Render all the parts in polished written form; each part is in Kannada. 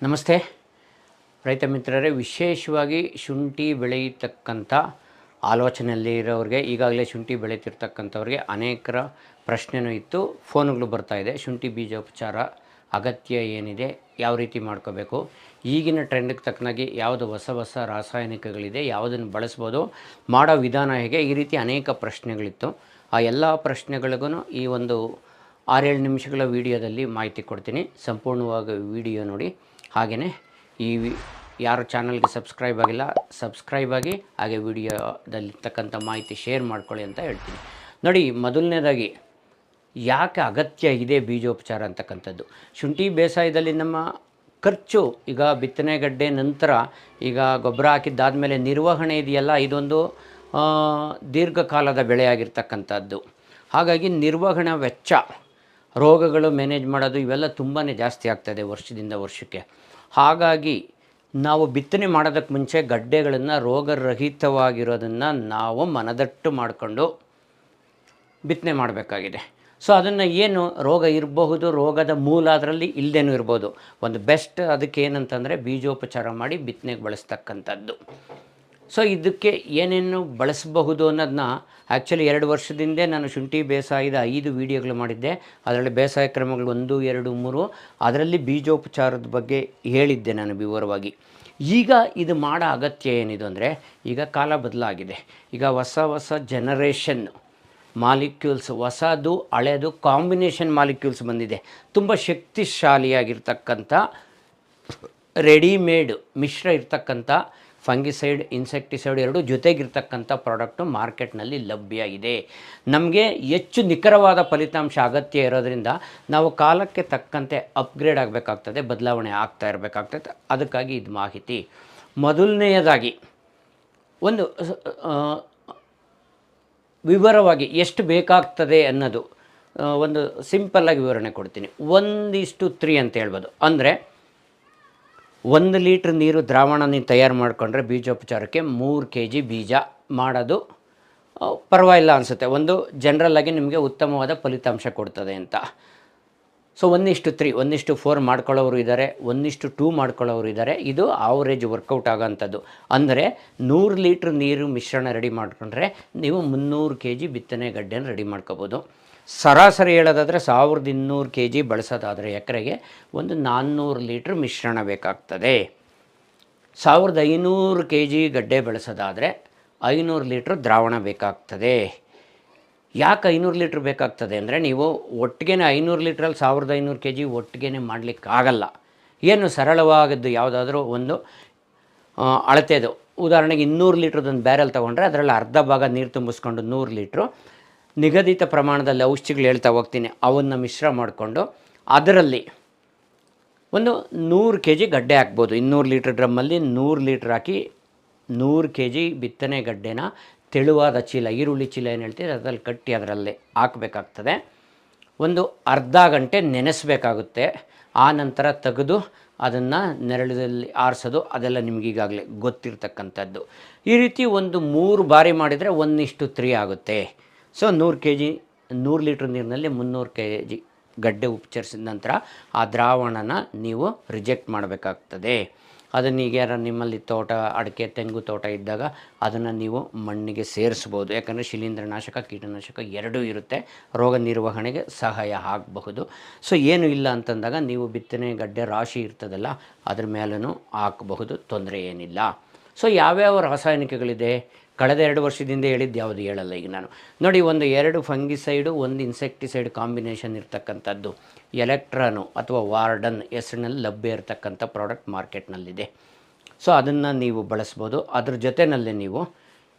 ನಮಸ್ತೆ ರೈತ ಮಿತ್ರರೇ, ವಿಶೇಷವಾಗಿ ಶುಂಠಿ ಬೆಳೆಯತಕ್ಕಂಥ ಆಲೋಚನೆಯಲ್ಲಿರೋರಿಗೆ, ಈಗಾಗಲೇ ಶುಂಠಿ ಬೆಳೀತಿರ್ತಕ್ಕಂಥವ್ರಿಗೆ ಅನೇಕರ ಪ್ರಶ್ನೆನೂ ಇತ್ತು, ಫೋನುಗಳು ಬರ್ತಾಯಿದೆ. ಶುಂಠಿ ಬೀಜೋಪಚಾರ ಅಗತ್ಯ ಏನಿದೆ, ಯಾವ ರೀತಿ ಮಾಡ್ಕೋಬೇಕು, ಈಗಿನ ಟ್ರೆಂಡ್ಗೆ ತಕ್ಕನಾಗಿ ಯಾವುದು ಹೊಸ ರಾಸಾಯನಿಕಗಳಿದೆ, ಯಾವುದನ್ನು ಬಳಸ್ಬೋದು, ಮಾಡೋ ವಿಧಾನ ಹೇಗೆ, ಈ ರೀತಿ ಅನೇಕ ಪ್ರಶ್ನೆಗಳಿತ್ತು. ಆ ಎಲ್ಲ ಪ್ರಶ್ನೆಗಳಿಗೂ ಈ ಒಂದು 6-7 ನಿಮಿಷಗಳ ವೀಡಿಯೋದಲ್ಲಿ ಮಾಹಿತಿ ಕೊಡ್ತೀನಿ. ಸಂಪೂರ್ಣವಾಗಿ ವಿಡಿಯೋ ನೋಡಿ. ಹಾಗೆಯೇ ಯಾರು ಚಾನಲ್ಗೆ ಸಬ್ಸ್ಕ್ರೈಬ್ ಆಗಿಲ್ಲ, ಸಬ್ಸ್ಕ್ರೈಬ್ ಆಗಿ, ಹಾಗೆ ವಿಡಿಯೋದಲ್ಲಿರ್ತಕ್ಕಂಥ ಮಾಹಿತಿ ಶೇರ್ ಮಾಡ್ಕೊಳ್ಳಿ ಅಂತ ಹೇಳ್ತೀನಿ. ನೋಡಿ, ಮೊದಲನೇದಾಗಿ ಯಾಕೆ ಅಗತ್ಯ ಇದೆ ಬೀಜೋಪಚಾರ ಅಂತಕ್ಕಂಥದ್ದು. ಶುಂಠಿ ಬೇಸಾಯದಲ್ಲಿ ನಮ್ಮ ಖರ್ಚು, ಈಗ ಬಿತ್ತನೆ ಗಡ್ಡೆ ನಂತರ ಈಗ ಗೊಬ್ಬರ ಹಾಕಿದ್ದಾದಮೇಲೆ ನಿರ್ವಹಣೆ ಇದೆಯಲ್ಲ, ಇದೊಂದು ದೀರ್ಘಕಾಲದ ಬೆಳೆಯಾಗಿರ್ತಕ್ಕಂಥದ್ದು. ಹಾಗಾಗಿ ನಿರ್ವಹಣಾ ವೆಚ್ಚ, ರೋಗಗಳು ಮ್ಯಾನೇಜ್ ಮಾಡೋದು, ಇವೆಲ್ಲ ತುಂಬಾ ಜಾಸ್ತಿ ಆಗ್ತದೆ ವರ್ಷದಿಂದ ವರ್ಷಕ್ಕೆ. ಹಾಗಾಗಿ ನಾವು ಬಿತ್ತನೆ ಮಾಡೋದಕ್ಕೆ ಮುಂಚೆ ಗಡ್ಡೆಗಳನ್ನು ರೋಗರಹಿತವಾಗಿರೋದನ್ನು ನಾವು ಮನದಟ್ಟು ಮಾಡಿಕೊಂಡು ಬಿತ್ತನೆ ಮಾಡಬೇಕಾಗಿದೆ. ಸೊ ಅದನ್ನು ಏನು ರೋಗ ಇರಬಹುದು, ರೋಗದ ಮೂಲ ಅದರಲ್ಲಿ ಇಲ್ಲದೇನೂ ಇರ್ಬೋದು. ಒಂದು ಬೆಸ್ಟ್ ಅದಕ್ಕೆ ಏನಂತಂದರೆ ಬೀಜೋಪಚಾರ ಮಾಡಿ ಬಿತ್ತನೆಗೆ ಬಳಸ್ತಕ್ಕಂಥದ್ದು. ಸೊ ಇದಕ್ಕೆ ಏನೇನು ಬಳಸಬಹುದು ಅನ್ನೋದನ್ನ ಆ್ಯಕ್ಚುಲಿ 2 ವರ್ಷದಿಂದ ನಾನು ಶುಂಠಿ ಬೇಸಾಯದ 5 ವೀಡಿಯೋಗಳು ಮಾಡಿದ್ದೆ. ಅದರಲ್ಲಿ ಬೇಸಾಯ ಕ್ರಮಗಳು 1, 2, 3, ಅದರಲ್ಲಿ ಬೀಜೋಪಚಾರದ ಬಗ್ಗೆ ಹೇಳಿದ್ದೆ ನಾನು ವಿವರವಾಗಿ. ಈಗ ಇದು ಮಾಡೋ ಅಗತ್ಯ ಏನಿದೆ ಅಂದರೆ, ಈಗ ಕಾಲ ಬದಲಾಗಿದೆ. ಈಗ ಹೊಸ ಜನರೇಷನ್ ಮಾಲಿಕ್ಯೂಲ್ಸ್, ಹೊಸದು ಹಳೆಯದು ಕಾಂಬಿನೇಷನ್ ಮಾಲಿಕ್ಯೂಲ್ಸ್ ಬಂದಿದೆ. ತುಂಬ ಶಕ್ತಿಶಾಲಿಯಾಗಿರ್ತಕ್ಕಂಥ ರೆಡಿಮೇಡ್ ಮಿಶ್ರ ಇರ್ತಕ್ಕಂಥ ಫಂಗಿಸೈಡ್, ಇನ್ಸೆಕ್ಟಿಸೈಡ್ ಎರಡೂ ಜೊತೆಗಿರ್ತಕ್ಕಂಥ ಪ್ರಾಡಕ್ಟು ಮಾರ್ಕೆಟ್ನಲ್ಲಿ ಲಭ್ಯ ಇದೆ. ನಮಗೆ ಹೆಚ್ಚು ನಿಖರವಾದ ಫಲಿತಾಂಶ ಅಗತ್ಯ ಇರೋದರಿಂದ ನಾವು ಕಾಲಕ್ಕೆ ತಕ್ಕಂತೆ ಅಪ್ಗ್ರೇಡ್ ಆಗಬೇಕಾಗ್ತದೆ, ಬದಲಾವಣೆ ಆಗ್ತಾ ಇರಬೇಕಾಗ್ತದೆ. ಅದಕ್ಕಾಗಿ ಇದು ಮಾಹಿತಿ. ಮೊದಲನೆಯದಾಗಿ ಒಂದು ವಿವರವಾಗಿ ಎಷ್ಟು ಬೇಕಾಗ್ತದೆ ಅನ್ನೋದು ಒಂದು ಸಿಂಪಲ್ಲಾಗಿ ವಿವರಣೆ ಕೊಡ್ತೀನಿ. 1:3 ಅಂತ ಹೇಳ್ಬೋದು. ಅಂದರೆ 1 ಲೀಟ್ರ್ ನೀರು ದ್ರಾವಣ ನೀವು ತಯಾರು ಮಾಡಿಕೊಂಡ್ರೆ ಬೀಜೋಪಚಾರಕ್ಕೆ 3 kg ಬೀಜ ಮಾಡೋದು ಪರವಾಗಿಲ್ಲ ಅನಿಸುತ್ತೆ. ಒಂದು ಜನರಲ್ಲಾಗಿ ನಿಮಗೆ ಉತ್ತಮವಾದ ಫಲಿತಾಂಶ ಕೊಡ್ತದೆ ಅಂತ. ಸೊ 1:3, 1:4 ಮಾಡ್ಕೊಳ್ಳೋರು ಇದ್ದಾರೆ, 1:2 ಮಾಡ್ಕೊಳ್ಳೋರು ಇದ್ದಾರೆ. ಇದು ಆವ್ರೇಜ್ ವರ್ಕೌಟ್ ಆಗೋಂಥದ್ದು. ಅಂದರೆ 100 ಲೀಟ್ರ್ ನೀರು ಮಿಶ್ರಣ ರೆಡಿ ಮಾಡಿಕೊಂಡ್ರೆ ನೀವು 300 kg ಬಿತ್ತನೆ ಗಡ್ಡೆನ ರೆಡಿ ಮಾಡ್ಕೋಬೋದು. ಸರಾಸರಿ ಹೇಳೋದಾದರೆ 1200 kg ಬಳಸೋದಾದರೆ ಎಕರೆಗೆ ಒಂದು 400 ಲೀಟ್ರ್ ಮಿಶ್ರಣ ಬೇಕಾಗ್ತದೆ. 1500 kg ಗಡ್ಡೆ ಬೆಳೆಸೋದಾದರೆ 500 ಲೀಟ್ರ್ ದ್ರಾವಣ ಬೇಕಾಗ್ತದೆ. ಯಾಕೆ 500 ಲೀಟ್ರ್ ಬೇಕಾಗ್ತದೆ ಅಂದರೆ, ನೀವು ಒಟ್ಟಿಗೆ 500 ಲೀಟ್ರಲ್ಲಿ 1500 kg ಒಟ್ಟಿಗೆ ಮಾಡಲಿಕ್ಕಾಗಲ್ಲ. ಏನು ಸರಳವಾಗದ್ದು ಯಾವುದಾದ್ರೂ ಒಂದು ಅಳತೆದು, ಉದಾಹರಣೆಗೆ 200 ಲೀಟ್ರದೊಂದು ಬ್ಯಾರೆಲ್ ತೊಗೊಂಡ್ರೆ ಅದರಲ್ಲಿ ಅರ್ಧ ಭಾಗ ನೀರು ತುಂಬಿಸ್ಕೊಂಡು 100 ಲೀಟ್ರು ನಿಗದಿತ ಪ್ರಮಾಣದಲ್ಲಿ ಔಷಧಿಗಳು ಹೇಳ್ತಾ ಹೋಗ್ತೀನಿ, ಅವನ್ನು ಮಿಶ್ರ ಮಾಡಿಕೊಂಡು ಅದರಲ್ಲಿ ಒಂದು 100 kg ಗಡ್ಡೆ ಹಾಕ್ಬೋದು. 200 ಲೀಟ್ರ್ ಡ್ರಮ್ಮಲ್ಲಿ 100 ಲೀಟ್ರ್ ಹಾಕಿ 100 kg ಬಿತ್ತನೆ ಗಡ್ಡೆನ ತೆಳುವಾದ ಚೀಲ, ಈರುಳ್ಳಿ ಚೀಲ ಏನು ಹೇಳ್ತೀವಿ ಅದರಲ್ಲಿ ಕಟ್ಟಿ ಅದರಲ್ಲಿ ಹಾಕಬೇಕಾಗ್ತದೆ. ಒಂದು ಅರ್ಧ ಗಂಟೆ ನೆನೆಸಬೇಕಾಗುತ್ತೆ. ಆ ನಂತರ ತೆಗೆದು ಅದನ್ನು ನೆರಳಲ್ಲಿ ಆರಿಸೋದು, ಅದೆಲ್ಲ ನಿಮಗೀಗಾಗಲೇ ಗೊತ್ತಿರ್ತಕ್ಕಂಥದ್ದು. ಈ ರೀತಿ ಒಂದು 3 ಬಾರಿ ಮಾಡಿದರೆ 1:3 ಆಗುತ್ತೆ. ಸೊ 100 kg 100 ಲೀಟ್ರ್ ನೀರಿನಲ್ಲಿ 300 kg ಗಡ್ಡೆ ಉಪಚರಿಸಿದ ನಂತರ ಆ ದ್ರಾವಣನ ನೀವು ರಿಜೆಕ್ಟ್ ಮಾಡಬೇಕಾಗ್ತದೆ. ಅದನ್ನು ಈಗ ಯಾರು ನಿಮ್ಮಲ್ಲಿ ತೋಟ, ಅಡಿಕೆ, ತೆಂಗು ತೋಟ ಇದ್ದಾಗ ಅದನ್ನು ನೀವು ಮಣ್ಣಿಗೆ ಸೇರಿಸ್ಬೋದು. ಯಾಕಂದರೆ ಶಿಲೀಂಧ್ರನಾಶಕ, ಕೀಟನಾಶಕ ಎರಡೂ ಇರುತ್ತೆ, ರೋಗ ನಿರ್ವಹಣೆಗೆ ಸಹಾಯ ಆಗಬಹುದು. ಸೊ ಏನು ಇಲ್ಲ ಅಂತಂದಾಗ ನೀವು ಬಿತ್ತನೆ ಗಡ್ಡೆ ರಾಶಿ ಇರ್ತದಲ್ಲ ಅದ್ರ ಮೇಲೂ ಹಾಕಬಹುದು, ತೊಂದರೆ ಏನಿಲ್ಲ. ಸೊ ಯಾವ್ಯಾವ ರಾಸಾಯನಿಕಗಳಿದೆ, ಕಳೆದ 2 ವರ್ಷದಿಂದ ಹೇಳಿದ್ದು ಯಾವುದು ಹೇಳಲ್ಲ ಈಗ ನಾನು. ನೋಡಿ, 2 ಫಂಗಿಸೈಡು, 1 ಇನ್ಸೆಕ್ಟಿಸೈಡ್ ಕಾಂಬಿನೇಷನ್ ಇರ್ತಕ್ಕಂಥದ್ದು ಎಲೆಕ್ಟ್ರಾನು ಅಥವಾ ವಾರ್ಡನ್ ಹೆಸರಿನಲ್ಲಿ ಲಭ್ಯ ಇರತಕ್ಕಂಥ ಪ್ರಾಡಕ್ಟ್ ಮಾರ್ಕೆಟ್ನಲ್ಲಿದೆ. ಸೊ ಅದನ್ನು ನೀವು ಬಳಸ್ಬೋದು. ಅದ್ರ ಜೊತೆಯಲ್ಲೇ ನೀವು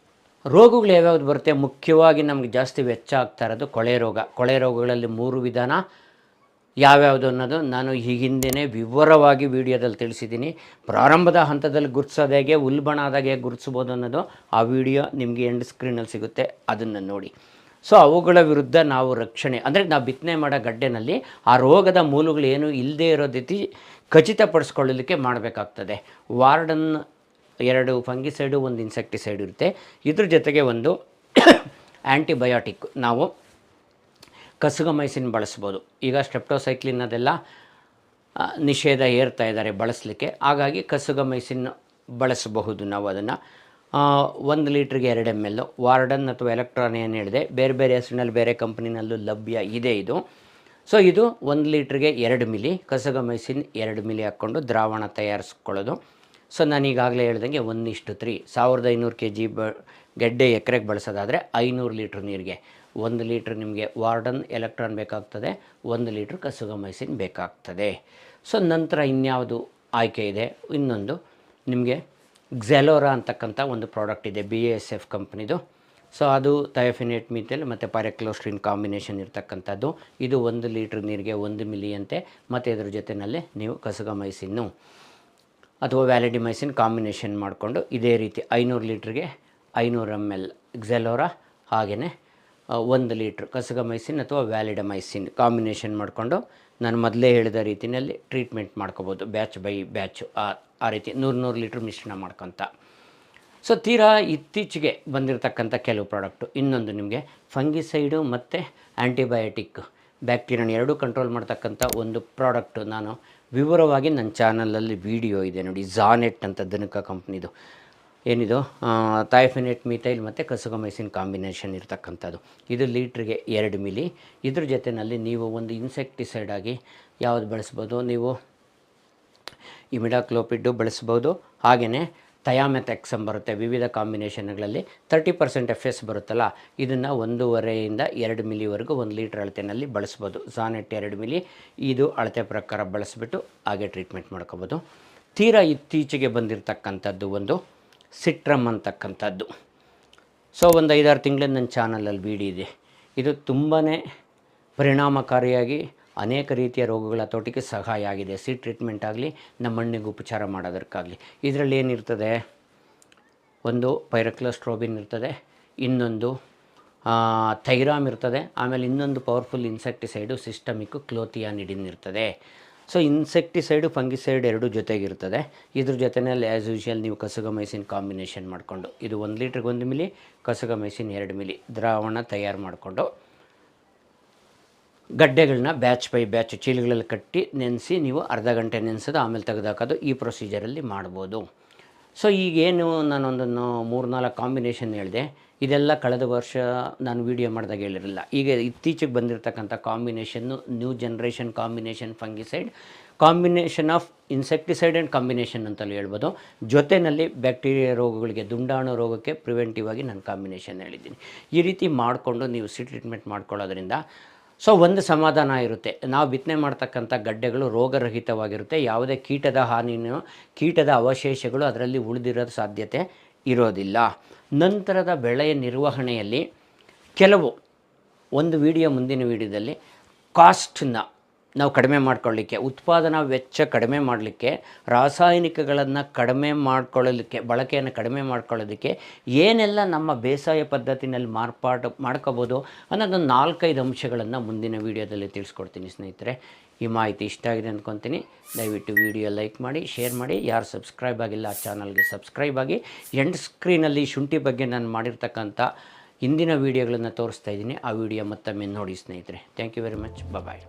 ರೋಗಗಳು ಯಾವ್ಯಾವುದು ಬರುತ್ತೆ, ಮುಖ್ಯವಾಗಿ ನಮಗೆ ಜಾಸ್ತಿ ವೆಚ್ಚ ಆಗ್ತಾ ಇರೋದು ಕೊಳೆ ರೋಗಗಳಲ್ಲಿ 3 ವಿಧಾನ ಯಾವ್ಯಾವುದು ಅನ್ನೋದು ನಾನು ಈ ಹಿಂದೆಯೇ ವಿವರವಾಗಿ ವಿಡಿಯೋದಲ್ಲಿ ತಿಳಿಸಿದ್ದೀನಿ. ಪ್ರಾರಂಭದ ಹಂತದಲ್ಲಿ ಗುರುತಿಸೋದು ಹೇಗೆ, ಉಲ್ಬಣ ಆದಾಗ ಹೇಗೆ ಗುರುತಿಸ್ಬೋದು ಅನ್ನೋದು ಆ ವಿಡಿಯೋ ನಿಮಗೆ ಎಂಡ್ ಸ್ಕ್ರೀನಲ್ಲಿ ಸಿಗುತ್ತೆ, ಅದನ್ನು ನೋಡಿ. ಸೊ ಅವುಗಳ ವಿರುದ್ಧ ನಾವು ರಕ್ಷಣೆ, ಅಂದರೆ ನಾವು ಬಿತ್ತನೆ ಮಾಡೋ ಗಡ್ಡೆನಲ್ಲಿ ಆ ರೋಗದ ಮೂಲಗಳು ಏನೂ ಇಲ್ಲದೇ ಇರೋ ರೀತಿ ಖಚಿತಪಡಿಸ್ಕೊಳ್ಳಲಿಕ್ಕೆ ಮಾಡಬೇಕಾಗ್ತದೆ. ವಾರ್ಡನ್ 2 ಫಂಗಿಸೈಡು, 1 ಇನ್ಸೆಕ್ಟಿಸೈಡ್ ಇರುತ್ತೆ. ಇದ್ರ ಜೊತೆಗೆ ಒಂದು ಆ್ಯಂಟಿಬಯೋಟಿಕ್, ನಾವು ಕಸಗಮೈಸಿನ್ ಬಳಸ್ಬೋದು. ಈಗ ಸ್ಟೆಪ್ಟೋಸೈಕ್ಲಿನ್ ಅದೆಲ್ಲ ನಿಷೇಧ ಹೇರ್ತಾ ಇದ್ದಾರೆ ಬಳಸಲಿಕ್ಕೆ. ಹಾಗಾಗಿ ಕಸುಗಮೈಸಿನ್ ಬಳಸಬಹುದು ನಾವು ಅದನ್ನು. 1 ಲೀಟ್ರಿಗೆ 2 ml. ವಾರ್ಡನ್ ಅಥವಾ ಎಲೆಕ್ಟ್ರಾನ್ ಏನು ಹೇಳಿದೆ, ಬೇರೆ ಬೇರೆ ಹೆಸರಿನಲ್ಲಿ ಬೇರೆ ಕಂಪ್ನಿನಲ್ಲೂ ಲಭ್ಯ ಇದೆ ಇದು. ಸೊ ಇದು 1 ಲೀಟ್ರಿಗೆ 2 ಮಿಲಿ ಕಸಗಮೈಸಿನ್ 2 ಮಿಲಿ ಹಾಕ್ಕೊಂಡು ದ್ರಾವಣ ತಯಾರಿಸ್ಕೊಳ್ಳೋದು. ಸೊ ನಾನು ಈಗಾಗಲೇ ಹೇಳ್ದಂಗೆ 1:3 1500 kg ಗೆಡ್ಡೆ ಎಕರೆಗೆ ಬಳಸೋದಾದರೆ 500 ಲೀಟ್ರ್ ನೀರಿಗೆ 1 ಲೀಟ್ರ್ ನಿಮಗೆ ವಾರ್ಡನ್ ಎಲೆಕ್ಟ್ರಾನ್ ಬೇಕಾಗ್ತದೆ, 1 ಲೀಟ್ರ್ ಕಸುಗಮೈಸಿನ್ ಬೇಕಾಗ್ತದೆ. ಸೊ ನಂತರ ಇನ್ಯಾವುದು ಆಯ್ಕೆ ಇದೆ, ಇನ್ನೊಂದು ನಿಮಗೆ ಗ್ಜೆಲೋರಾ ಅಂತಕ್ಕಂಥ ಒಂದು ಪ್ರಾಡಕ್ಟ್ ಇದೆ BASF ಕಂಪ್ನಿದು. ಸೊ ಅದು ಥಯೋಫೆನೇಟ್ ಮೀಥೈಲ್ ಮತ್ತು ಪೈರಕ್ಲೋಸ್ಟ್ರಿನ್ ಕಾಂಬಿನೇಷನ್ ಇರ್ತಕ್ಕಂಥದ್ದು. ಇದು 1 ಲೀಟ್ರ್ ನೀರಿಗೆ 1 ಮಿಲಿ ಅಂತೆ. ಮತ್ತು ಇದ್ರ ಜೊತೆಯಲ್ಲಿ ನೀವು ಕಸಗಮೈಸಿನ್ನು ಅಥವಾ ವ್ಯಾಲಿಡಿಮೈಸಿನ್ ಕಾಂಬಿನೇಷನ್ ಮಾಡಿಕೊಂಡು ಇದೇ ರೀತಿ 500 ಲೀಟ್ರಿಗೆ 500 ml ಗ್ಜೆಲೋರಾ ಹಾಗೆಯೇ 1 ಲೀಟ್ರ್ ಕಸಗಮೈಸಿನ್ ಅಥವಾ ವ್ಯಾಲಿಡಮೈಸಿನ್ ಕಾಂಬಿನೇಷನ್ ಮಾಡಿಕೊಂಡು ನಾನು ಮೊದಲೇ ಹೇಳಿದ ರೀತಿಯಲ್ಲಿ ಟ್ರೀಟ್ಮೆಂಟ್ ಮಾಡ್ಕೋಬೋದು, ಬ್ಯಾಚ್ ಬೈ ಬ್ಯಾಚು ಆ ರೀತಿ 100 ಲೀಟ್ರ್ ಮಿಶ್ರಣ ಮಾಡ್ಕೊತ. ಸೊ ತೀರಾ ಇತ್ತೀಚೆಗೆ ಬಂದಿರತಕ್ಕಂಥ ಕೆಲವು ಪ್ರಾಡಕ್ಟು. ಇನ್ನೊಂದು ನಿಮಗೆ ಫಂಗಿಸೈಡು ಮತ್ತು ಆ್ಯಂಟಿಬಯೋಟಿಕ್ ಬ್ಯಾಕ್ಟೀರಿಯಾನ ಎರಡೂ ಕಂಟ್ರೋಲ್ ಮಾಡ್ತಕ್ಕಂಥ ಒಂದು ಪ್ರಾಡಕ್ಟು ನಾನು ವಿವರವಾಗಿ ನನ್ನ ಚಾನಲಲ್ಲಿ ವಿಡಿಯೋ ಇದೆ ನೋಡಿ. ಝಾನೆಟ್ ಅಂತ ದನಕ ಕಂಪ್ನಿದು ಏನಿದು ಥಯೋಫೆನೇಟ್ ಮೀಥೈಲ್ ಮತ್ತು ಕಸುಗಮೈಸಿನ್ ಕಾಂಬಿನೇಷನ್ ಇರ್ತಕ್ಕಂಥದ್ದು. ಇದು ಲೀಟ್ರಿಗೆ 2 ಮಿಲಿ. ಇದ್ರ ಜೊತೆಯಲ್ಲಿ ನೀವು ಒಂದು ಇನ್ಸೆಕ್ಟಿಸೈಡ್ ಆಗಿ ಯಾವುದು ಬಳಸ್ಬೋದು, ನೀವು ಇಮಿಡಾಕ್ಲೋಪಿಡ್ಡು ಬಳಸ್ಬೋದು. ಹಾಗೆಯೇ ಥಯಾಮೆಥೆಕ್ಸಮ್ ಬರುತ್ತೆ ವಿವಿಧ ಕಾಂಬಿನೇಷನ್ಗಳಲ್ಲಿ. 30% FS ಬರುತ್ತಲ್ಲ, ಇದನ್ನು 1.5 to 2 ಮಿಲಿವರೆಗೂ 1 ಲೀಟ್ರ್ ಅಳತೆಯಲ್ಲಿ ಬಳಸ್ಬೋದು. ಝಾನೆಟ್ 2 ಮಿಲಿ ಇದು ಅಳತೆ ಪ್ರಕಾರ ಬಳಸಿಬಿಟ್ಟು ಹಾಗೆ ಟ್ರೀಟ್ಮೆಂಟ್ ಮಾಡ್ಕೋಬೋದು. ತೀರಾ ಇತ್ತೀಚೆಗೆ ಬಂದಿರತಕ್ಕಂಥದ್ದು ಒಂದು ಸಿಟ್ರಮ್ ಅಂತಕ್ಕಂಥದ್ದು. ಸೊ ಒಂದು 5-6 ತಿಂಗಳಿಂದ ನನ್ನ ಚಾನಲಲ್ಲಿ ವಿಡಿಯೋ ಇದೆ. ಇದು ತುಂಬಾ ಪರಿಣಾಮಕಾರಿಯಾಗಿ ಅನೇಕ ರೀತಿಯ ರೋಗಗಳ ಹತೋಟಿಗೆ ಸಹಾಯ ಆಗಿದೆ. ಸೀಡ್ ಟ್ರೀಟ್ಮೆಂಟ್ ಆಗಲಿ, ನಮ್ಮ ಮಣ್ಣಿಗೆ ಉಪಚಾರ ಮಾಡೋದಕ್ಕಾಗಲಿ. ಇದರಲ್ಲಿ ಏನಿರ್ತದೆ, ಒಂದು ಪೈರಕ್ಲೋಸ್ಟ್ರೋಬಿನ್ ಇರ್ತದೆ, ಇನ್ನೊಂದು ಥೈರಾಮ್ ಇರ್ತದೆ, ಆಮೇಲೆ ಇನ್ನೊಂದು ಪವರ್ಫುಲ್ ಇನ್ಸೆಕ್ಟಿಸೈಡು ಸಿಸ್ಟಮಿಕ್ ಕ್ಲೋಥಿಯಾನಿಡಿನ್ ಇರ್ತದೆ. ಸೊ ಇನ್ಸೆಕ್ಟಿಸೈಡು ಫಂಗಿಸೈಡ್ ಎರಡೂ ಜೊತೆಗಿರ್ತದೆ. ಇದ್ರ ಜೊತೆಯಲ್ಲಿ ಆ್ಯಸ್ ಯೂಶುವಲ್ ನೀವು ಕಸುಗಮೈಸಿನ್ ಕಾಂಬಿನೇಷನ್ ಮಾಡಿಕೊಂಡು ಇದು 1 ಲೀಟ್ರಿಗೆ 1 ಮಿಲಿ ಕಸುಗಮೈಸಿನ್ 2 ಮಿಲಿ ದ್ರಾವಣ ತಯಾರು ಮಾಡಿಕೊಂಡು ಗಡ್ಡೆಗಳನ್ನ ಬ್ಯಾಚ್ ಬೈ ಬ್ಯಾಚ್ ಚೀಲಗಳಲ್ಲಿ ಕಟ್ಟಿ ನೆನೆಸಿ ನೀವು ಅರ್ಧ ಗಂಟೆ ನೆನೆಸೋದು, ಆಮೇಲೆ ತೆಗೆದುಹಾಕೋದು. ಈ ಪ್ರೊಸೀಜರಲ್ಲಿ ಮಾಡ್ಬೋದು. ಸೊ ಈಗೇನು ನಾನೊಂದನ್ನು 3-4 ಕಾಂಬಿನೇಷನ್ ಹೇಳಿದೆ, ಇದೆಲ್ಲ ಕಳೆದ ವರ್ಷ ನಾನು ವೀಡಿಯೋ ಮಾಡಿದಾಗ ಹೇಳಿರಲಿಲ್ಲ. ಈಗ ಇತ್ತೀಚೆಗೆ ಬಂದಿರತಕ್ಕಂಥ combination new generation combination fungicide, combination of insecticide and combination ಅಂತಲೂ ಹೇಳ್ಬೋದು. ಜೊತೆಯಲ್ಲಿ ಬ್ಯಾಕ್ಟೀರಿಯಾ ರೋಗಗಳಿಗೆ, ದುಂಡಾಣು ರೋಗಕ್ಕೆ ಪ್ರಿವೆಂಟಿವ್ ಆಗಿ ನಾನು ಕಾಂಬಿನೇಷನ್ ಹೇಳಿದ್ದೀನಿ. ಈ ರೀತಿ ಮಾಡಿಕೊಂಡು ನೀವು ಸೀಡ್ ಟ್ರೀಟ್ಮೆಂಟ್ ಮಾಡ್ಕೊಳ್ಳೋದ್ರಿಂದ ಸೊ ಒಂದು ಸಮಾಧಾನ ಇರುತ್ತೆ. ನಾವು ಬಿತ್ತನೆ ಮಾಡ್ತಕ್ಕಂಥ ಗಡ್ಡೆಗಳು ರೋಗರಹಿತವಾಗಿರುತ್ತೆ. ಯಾವುದೇ ಕೀಟದ ಹಾನಿನೋ ಕೀಟದ ಅವಶೇಷಗಳು ಅದರಲ್ಲಿ ಉಳಿದಿರೋ ಸಾಧ್ಯತೆ ಇರೋದಿಲ್ಲ. ನಂತರದ ಬೆಳೆಯ ನಿರ್ವಹಣೆಯಲ್ಲಿ ಕೆಲವು ಒಂದು ಮುಂದಿನ ವೀಡಿಯೋದಲ್ಲಿ ಕಾಸ್ಟನ್ನ ನಾವು ಕಡಿಮೆ ಮಾಡ್ಕೊಳ್ಳಿಕ್ಕೆ, ಉತ್ಪಾದನಾ ವೆಚ್ಚ ಕಡಿಮೆ ಮಾಡಲಿಕ್ಕೆ, ರಾಸಾಯನಿಕಗಳನ್ನು ಕಡಿಮೆ ಮಾಡ್ಕೊಳ್ಳಲಿಕ್ಕೆ, ಬಳಕೆಯನ್ನು ಕಡಿಮೆ ಮಾಡ್ಕೊಳ್ಳೋದಕ್ಕೆ ಏನೆಲ್ಲ ನಮ್ಮ ಬೇಸಾಯ ಪದ್ಧತಿನಲ್ಲಿ ಮಾಡ್ಕೋಬೋದು ಅನ್ನೋದೊಂದು 4-5 ಅಂಶಗಳನ್ನು ಮುಂದಿನ ವೀಡಿಯೋದಲ್ಲಿ ತಿಳಿಸ್ಕೊಡ್ತೀನಿ ಸ್ನೇಹಿತರೆ. ಈ ಮಾಹಿತಿ ಇಷ್ಟ ಆಗಿದೆ ಅಂದ್ಕೊತೀನಿ. ದಯವಿಟ್ಟು ವಿಡಿಯೋ ಲೈಕ್ ಮಾಡಿ, ಶೇರ್ ಮಾಡಿ. ಯಾರು ಸಬ್ಸ್ಕ್ರೈಬ್ ಆಗಿಲ್ಲ ಆ ಚಾನಲ್ಗೆ ಸಬ್ಸ್ಕ್ರೈಬ್ ಆಗಿ. ಎಂಡ್ ಸ್ಕ್ರೀನಲ್ಲಿ ಶುಂಠಿ ಬಗ್ಗೆ ನಾನು ಮಾಡಿರ್ತಕ್ಕಂಥ ಹಿಂದಿನ ವೀಡಿಯೋಗಳನ್ನು ತೋರಿಸ್ತಾ ಇದ್ದೀನಿ. ಆ ವಿಡಿಯೋ ಮತ್ತೊಮ್ಮೆ ನೋಡಿ ಸ್ನೇಹಿತರೆ. Thank you very much. Bye.